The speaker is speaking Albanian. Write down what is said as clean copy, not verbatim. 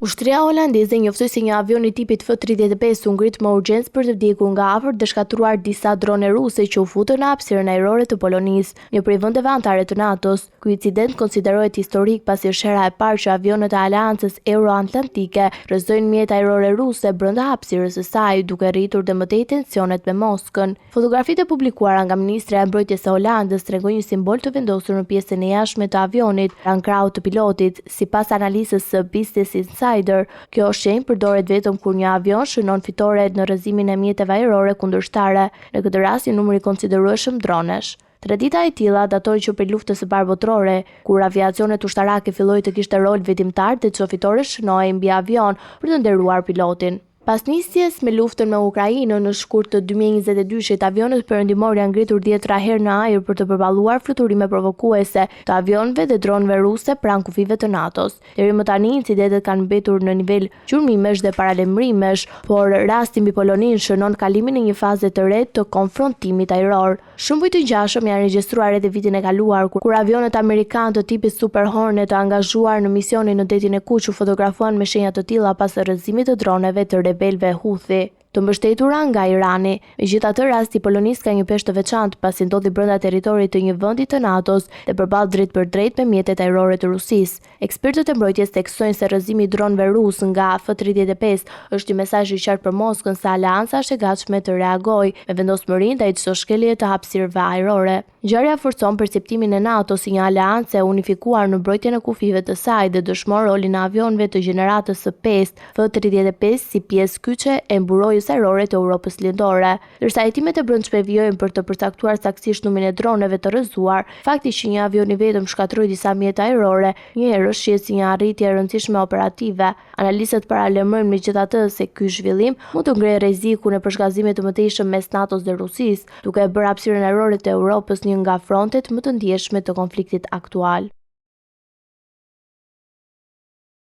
Ushtria holandeze njoftoi se një avion i tipit F-35 u ngrit me urgjencë për të vdekur nga afër dhe shkatruar disa drone ruse që u futën në hapësirën ajrore të Polonisë, një prej vendeve anëtare të NATO-s. Ky incident konsiderohet historik pasi është hera e parë që avionët e Aleancës Euro-Atlantike rrezojnë mjet ajrore ruse brenda hapësirës së saj, duke rritur dhe më tej tensionet me Moskën. Fotografitë e publikuara nga ministra e mbrojtjes së Holandës tregojnë një simbol të vendosur në pjesën e jashtme të avionit, pranë krahut të pilotit, sipas analizës së Business Insider. Kjo shenjë përdoret vetëm kur një avion shënon fitore në rrëzimin e mjeteve ajrore kundërshtare, në këtë rast një numër i konsiderueshëm dronesh. Tradita e tilla datoi që prej luftës së parë botërore, kur aviacionet ushtarake filloi të kishte rol vendimtar dhe çofitore shënohej mbi avion për të nderuar pilotin. Pas nisjes me luftën me Ukrainën në shkurt të 2022-shit, avionët perëndimor janë ngritur 10 herë në ajër për të përballuar fluturime provokuese të avionëve dhe dronëve ruse pranë kufive të NATO-s. Deri më tani incidentet kanë mbetur në nivel gjurmëmesh dhe paralajmërimesh, por rasti mbi Poloninë shënon kalimin në një faze të re të konfrontimit ajror. Shumë bujë të ngjashëm janë regjistruar edhe vitin e kaluar, kur avionët amerikanë të tipit Super Hornet të angazhuar në misionin në detin e Kuq u fotografuan me shenja të tilla pas rrëzimit të droneve të rebelëve Houthi të mbështetura nga Irani. Megjithatë, rasti i Polonisë ka një peshë të veçantë pasi ndodhi brenda territorit të një vendi të NATO-s dhe përballë drejt për drejt me mjetet ajrore të Rusisë. Ekspertët e mbrojtjes theksojnë se rrëzimi i dronëve rus nga F-35 është një mesazh i qartë për Moskën se Aleanca është e gatshme të reagojë me vendosmëri ndaj çdo shkelje të hapësirëve ajrore. Ngjarja forcon perceptimin e NATO si një aleancë e unifikuar në mbrojtjen e kufive të saj dhe dëshmon rolin e avionëve të gjeneratës së 5 F-35 si pjesë kyçe e mburojjes ajrore të Europës Lindore. Ndërsa hetimet e brendshme vijojnë për të përcaktuar saktësisht numrin e droneve të rrëzuar, fakti që një avion i vetëm shkatroi disa mjete ajrore njëherë shihet si një arritje e rëndësishme operative. Analistët paralajmërojnë megjithatë se ky zhvillim mund të ngrejë rrezikun e përshkallëzimit të mëtejshëm mes NATO-s dhe Rusisë, duke bërë hapësirën ajrore të Europës një nga frontet më të ndjeshme të konfliktit aktual.